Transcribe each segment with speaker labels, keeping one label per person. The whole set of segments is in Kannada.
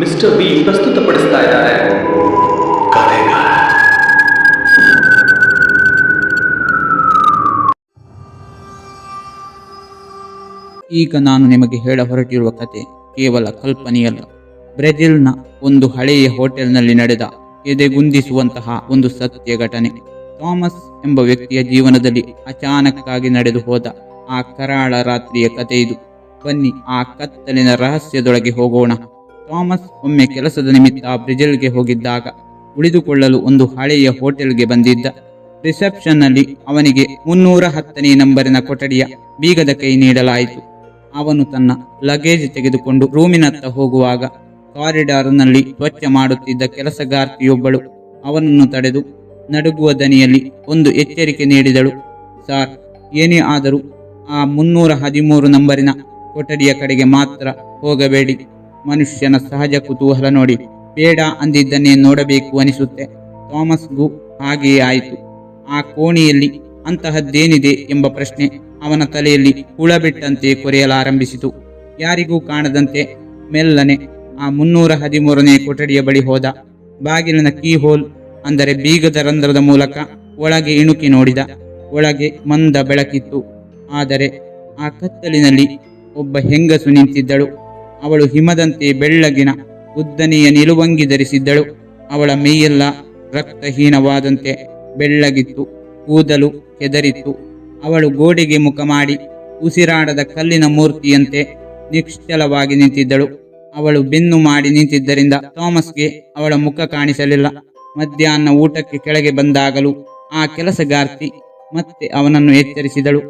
Speaker 1: ಮಿಸ್ಟರ್ ಬಿ ಪ್ರಸ್ತುತಪಡಿಸ್ತಾ ಇದ್ದಾರೆ ಕಥೆಗಾರ.
Speaker 2: ಈಗ ನಾನು ನಿಮಗೆ ಹೇಳ ಹೊರಟಿರುವ ಕತೆ ಕೇವಲ ಕಲ್ಪನೆಯಲ್ಲ. ಬ್ರೆಜಿಲ್ನ ಒಂದು ಹಳೆಯ ಹೋಟೆಲ್ನಲ್ಲಿ ನಡೆದ ಎದೆಗುಂದಿಸುವಂತಹ ಒಂದು ಸತ್ಯ ಘಟನೆ. ಥಾಮಸ್ ಎಂಬ ವ್ಯಕ್ತಿಯ ಜೀವನದಲ್ಲಿ ಅಚಾನಕ್ಕಾಗಿ ನಡೆದು ಹೋದ ಆ ಕರಾಳ ರಾತ್ರಿಯ ಕತೆ ಇದು. ಬನ್ನಿ ಆ ಕತ್ತಲಿನ ರಹಸ್ಯದೊಳಗೆ ಹೋಗೋಣ. ಥಾಮಸ್ ಒಮ್ಮೆ ಕೆಲಸದ ನಿಮಿತ್ತ ಬ್ರೆಜಿಲ್ಗೆ ಹೋಗಿದ್ದಾಗ ಉಳಿದುಕೊಳ್ಳಲು ಒಂದು ಹಳೆಯ ಹೋಟೆಲ್ಗೆ ಬಂದಿದ್ದ. ರಿಸೆಪ್ಷನ್ನಲ್ಲಿ ಅವನಿಗೆ 310ನೇ ನಂಬರಿನ ಕೊಠಡಿಯ ಬೀಗದ ಕೈ ನೀಡಲಾಯಿತು. ಅವನು ತನ್ನ ಲಗೇಜ್ ತೆಗೆದುಕೊಂಡು ರೂಮಿನತ್ತ ಹೋಗುವಾಗ ಕಾರಿಡಾರ್ನಲ್ಲಿ ಸ್ವಚ್ಛ ಮಾಡುತ್ತಿದ್ದ ಕೆಲಸಗಾರ್ತಿಯೊಬ್ಬಳು ಅವನನ್ನು ತಡೆದು ನಡುಗುವ ದನಿಯಲ್ಲಿ ಒಂದು ಎಚ್ಚರಿಕೆ ನೀಡಿದಳು. ಸಾರ್, ಏನೇ ಆದರೂ ಆ 313 ನಂಬರಿನ ಕೊಠಡಿಯ ಕಡೆಗೆ ಮಾತ್ರ ಹೋಗಬೇಡಿ. ಮನುಷ್ಯನ ಸಹಜ ಕುತೂಹಲ ನೋಡಿ ಬೇಡ ಅಂದಿದ್ದನ್ನೇ ನೋಡಬೇಕು ಅನಿಸುತ್ತೆ. ಥಾಮಸ್ಗೂ ಹಾಗೆಯೇ ಆಯಿತು. ಆ ಕೋಣೆಯಲ್ಲಿ ಅಂತಹದ್ದೇನಿದೆ ಎಂಬ ಪ್ರಶ್ನೆ ಅವನ ತಲೆಯಲ್ಲಿ ಹುಳಬಿಟ್ಟಂತೆ ಕೊರೆಯಲಾರಂಭಿಸಿತು. ಯಾರಿಗೂ ಕಾಣದಂತೆ ಮೆಲ್ಲನೆ ಆ 313ನೇ ಕೊಠಡಿಯ ಬಳಿ ಹೋದ. ಬಾಗಿಲಿನ ಕೀ ಹೋಲ್ ಅಂದರೆ ಬೀಗದ ರಂಧ್ರದ ಮೂಲಕ ಒಳಗೆ ಇಣುಕಿ ನೋಡಿದ. ಒಳಗೆ ಮಂದ ಬೆಳಕಿತ್ತು. ಆದರೆ ಆ ಕತ್ತಲಿನಲ್ಲಿ ಒಬ್ಬ ಹೆಂಗಸು ನಿಂತಿದ್ದಳು. ಅವಳು ಹಿಮದಂತೆ ಬೆಳ್ಳಗಿನ ಉದ್ದನೆಯ ನಿಲುವಂಗಿ ಧರಿಸಿದ್ದಳು. ಅವಳ ಮೈಯೆಲ್ಲ ರಕ್ತಹೀನವಾದಂತೆ ಬೆಳ್ಳಗಿತ್ತು. ಕೂದಲು ಕೆದರಿತ್ತು. ಅವಳು ಗೋಡೆಗೆ ಮುಖ ಮಾಡಿ ಉಸಿರಾಡದ ಕಲ್ಲಿನ ಮೂರ್ತಿಯಂತೆ ನಿಶ್ಚಲವಾಗಿ ನಿಂತಿದ್ದಳು. ಅವಳು ಬೆನ್ನು ಮಾಡಿ ನಿಂತಿದ್ದರಿಂದ ಥಾಮಸ್ಗೆ ಅವಳ ಮುಖ ಕಾಣಿಸಲಿಲ್ಲ. ಮಧ್ಯಾಹ್ನ ಊಟಕ್ಕೆ ಕೆಳಗೆ ಬಂದಾಗಲೂ ಆ ಕೆಲಸಗಾರ್ತಿ ಮತ್ತೆ ಅವನನ್ನು ಎಚ್ಚರಿಸಿದಳು.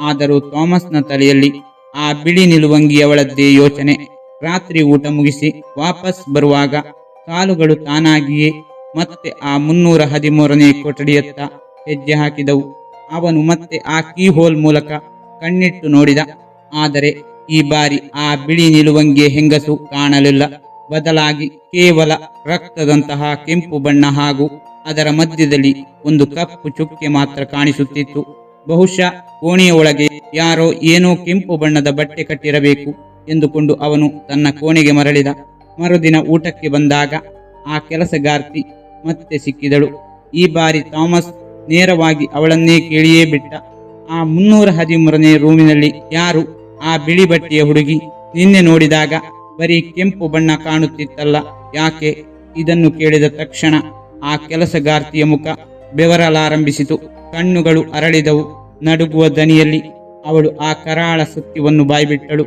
Speaker 2: ಆದರೂ ಥಾಮಸ್ನ ತಲೆಯಲ್ಲಿ ಆ ಬಿಳಿ ನಿಲುವಂಗಿಯವಳದ್ದೇ ಯೋಚನೆ. ರಾತ್ರಿ ಊಟ ಮುಗಿಸಿ ವಾಪಸ್ ಬರುವಾಗ ಕಾಲುಗಳು ತಾನಾಗಿಯೇ ಮತ್ತೆ ಆ 313ನೇ ಕೊಠಡಿಯತ್ತ ಹೆಜ್ಜೆ ಹಾಕಿದವು. ಅವನು ಮತ್ತೆ ಆ ಕೀ ಹೋಲ್ ಮೂಲಕ ಕಣ್ಣಿಟ್ಟು ನೋಡಿದ. ಆದರೆ ಈ ಬಾರಿ ಆ ಬಿಳಿ ನಿಲುವಂಗಿಯ ಹೆಂಗಸು ಕಾಣಲಿಲ್ಲ. ಬದಲಾಗಿ ಕೇವಲ ರಕ್ತದಂತಹ ಕೆಂಪು ಬಣ್ಣ ಹಾಗೂ ಅದರ ಮಧ್ಯದಲ್ಲಿ ಒಂದು ಕಪ್ಪು ಚುಕ್ಕೆ ಮಾತ್ರ ಕಾಣಿಸುತ್ತಿತ್ತು. ಬಹುಶಃ ಕೋಣೆಯ ಒಳಗೆ ಯಾರೋ ಏನೋ ಕೆಂಪು ಬಣ್ಣದ ಬಟ್ಟೆ ಕಟ್ಟಿರಬೇಕು ಎಂದುಕೊಂಡು ಅವನು ತನ್ನ ಕೋಣೆಗೆ ಮರಳಿದ. ಮರುದಿನ ಊಟಕ್ಕೆ ಬಂದಾಗ ಆ ಕೆಲಸಗಾರ್ತಿ ಮತ್ತೆ ಸಿಕ್ಕಿದಳು. ಈ ಬಾರಿ ಥಾಮಸ್ ನೇರವಾಗಿ ಅವಳನ್ನೇ ಕೇಳಿಯೇ ಬಿಟ್ಟ. ಆ 313ನೇ ರೂಮಿನಲ್ಲಿ ಯಾರು ಆ ಬಿಳಿ ಬಟ್ಟೆಯ ಹುಡುಗಿ? ನಿನ್ನೆ ನೋಡಿದಾಗ ಬರೀ ಕೆಂಪು ಬಣ್ಣ ಕಾಣುತ್ತಿತ್ತಲ್ಲ, ಯಾಕೆ? ಇದನ್ನು ಕೇಳಿದ ತಕ್ಷಣ ಆ ಕೆಲಸಗಾರ್ತಿಯ ಮುಖ ಬೆವರಲಾರಂಭಿಸಿತು. ಕಣ್ಣುಗಳು ಅರಳಿದವು. ನಡುಗುವ ದನಿಯಲ್ಲಿ ಅವಳು ಆ ಕರಾಳ ಸತ್ಯವನ್ನು ಬಾಯ್ಬಿಟ್ಟಳು.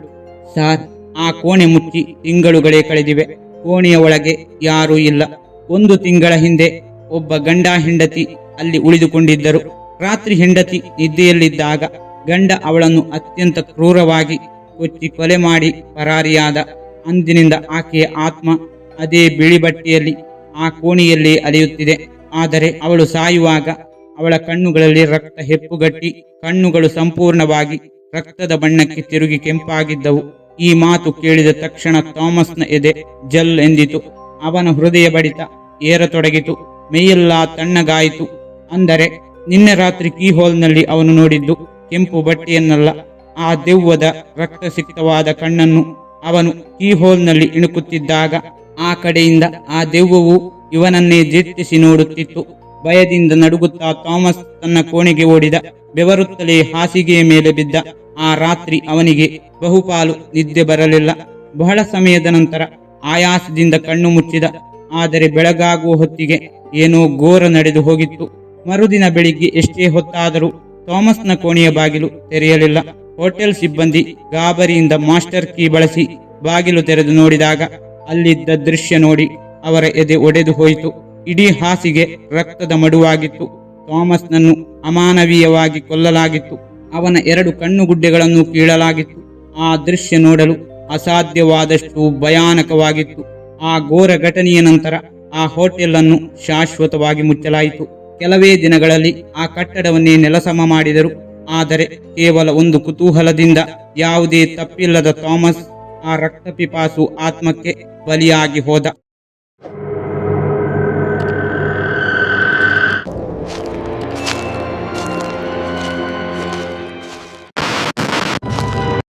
Speaker 2: ಸಾರ್, ಆ ಕೋಣೆ ಮುಚ್ಚಿ ತಿಂಗಳುಗಳೇ ಕಳೆದಿವೆ. ಕೋಣೆಯ ಒಳಗೆ ಯಾರೂ ಇಲ್ಲ. 1 ತಿಂಗಳ ಹಿಂದೆ ಒಬ್ಬ ಗಂಡ ಹೆಂಡತಿ ಅಲ್ಲಿ ಉಳಿದುಕೊಂಡಿದ್ದರು. ರಾತ್ರಿ ಹೆಂಡತಿ ನಿದ್ದೆಯಲ್ಲಿದ್ದಾಗ ಗಂಡ ಅವಳನ್ನು ಅತ್ಯಂತ ಕ್ರೂರವಾಗಿ ಕೊಚ್ಚಿ ಕೊಲೆ ಮಾಡಿ ಪರಾರಿಯಾದ. ಅಂದಿನಿಂದ ಆಕೆಯ ಆತ್ಮ ಅದೇ ಬಿಳಿ ಬಟ್ಟೆಯಲ್ಲಿ ಆ ಕೋಣೆಯಲ್ಲೇ ಅಲೆಯುತ್ತಿದೆ. ಆದರೆ ಅವಳು ಸಾಯುವಾಗ ಅವಳ ಕಣ್ಣುಗಳಲ್ಲಿ ರಕ್ತ ಹೆಪ್ಪುಗಟ್ಟಿ ಕಣ್ಣುಗಳು ಸಂಪೂರ್ಣವಾಗಿ ರಕ್ತದ ಬಣ್ಣಕ್ಕೆ ತಿರುಗಿ ಕೆಂಪಾಗಿದ್ದವು. ಈ ಮಾತು ಕೇಳಿದ ತಕ್ಷಣ ಥಾಮಸ್ನ ಎದೆ ಜಲ್ ಎಂದಿತು. ಅವನ ಹೃದಯ ಬಡಿತ ಏರತೊಡಗಿತು. ಮೈಯೆಲ್ಲ ತಣ್ಣಗಾಯಿತು. ಅಂದರೆ ನಿನ್ನೆ ರಾತ್ರಿ ಕೀ ಹೋಲ್ನಲ್ಲಿ ಅವನು ನೋಡಿದ್ದು ಕೆಂಪು ಬಟ್ಟೆಯನ್ನಲ್ಲ, ಆ ದೆವ್ವದ ರಕ್ತಸಿಕ್ತವಾದ ಕಣ್ಣನ್ನು. ಅವನು ಕೀ ಹೋಲ್ನಲ್ಲಿ ಇಣುಕುತ್ತಿದ್ದಾಗ ಆ ಕಡೆಯಿಂದ ಆ ದೆವ್ವವು ಇವನನ್ನೇ ದಿಟ್ಟಿಸಿ ನೋಡುತ್ತಿತ್ತು. ಭಯದಿಂದ ನಡುಗುತ್ತಾ ಥಾಮಸ್ ತನ್ನ ಕೋಣೆಗೆ ಓಡಿದ. ಬೆವರುತ್ತಲೇ ಹಾಸಿಗೆಯ ಮೇಲೆ ಬಿದ್ದ. ಆ ರಾತ್ರಿ ಅವನಿಗೆ ಬಹುಪಾಲು ನಿದ್ದೆ ಬರಲಿಲ್ಲ. ಬಹಳ ಸಮಯದ ನಂತರ ಆಯಾಸದಿಂದ ಕಣ್ಣು ಮುಚ್ಚಿದ. ಆದರೆ ಬೆಳಗಾಗುವ ಹೊತ್ತಿಗೆ ಏನೋ ಘೋರ ನಡೆದು ಹೋಗಿತ್ತು. ಮರುದಿನ ಬೆಳಿಗ್ಗೆ ಎಷ್ಟೇ ಹೊತ್ತಾದರೂ ಥಾಮಸ್ನ ಕೋಣೆಯ ಬಾಗಿಲು ತೆರೆಯಲಿಲ್ಲ. ಹೋಟೆಲ್ ಸಿಬ್ಬಂದಿ ಗಾಬರಿಯಿಂದ ಮಾಸ್ಟರ್ ಕೀ ಬಳಸಿ ಬಾಗಿಲು ತೆರೆದು ನೋಡಿದಾಗ ಅಲ್ಲಿದ್ದ ದೃಶ್ಯ ನೋಡಿ ಅವರ ಎದೆ ಒಡೆದು ಹೋಯಿತು. ಇಡೀ ಹಾಸಿಗೆ ರಕ್ತದ ಮಡುವಾಗಿತ್ತು. ಥಾಮಸ್ನನ್ನು ಅಮಾನವೀಯವಾಗಿ ಕೊಲ್ಲಲಾಗಿತ್ತು. ಅವನ 2 ಕಣ್ಣುಗುಡ್ಡೆಗಳನ್ನು ಕೀಳಲಾಗಿತ್ತು. ಆ ದೃಶ್ಯ ನೋಡಲು ಅಸಾಧ್ಯವಾದಷ್ಟು ಭಯಾನಕವಾಗಿತ್ತು. ಆ ಘೋರ ಘಟನೆಯ ನಂತರ ಆ ಹೋಟೆಲ್ ಅನ್ನು ಶಾಶ್ವತವಾಗಿ ಮುಚ್ಚಲಾಯಿತು. ಕೆಲವೇ ದಿನಗಳಲ್ಲಿ ಆ ಕಟ್ಟಡವನ್ನೇ ನೆಲಸಮ ಮಾಡಿದರು. ಆದರೆ ಕೇವಲ ಒಂದು ಕುತೂಹಲದಿಂದ ಯಾವುದೇ ತಪ್ಪಿಲ್ಲದ ಥಾಮಸ್ ಆ ರಕ್ತಪಿಪಾಸು ಆತ್ಮಕ್ಕೆ ಬಲಿಯಾಗಿ ಹೋದ.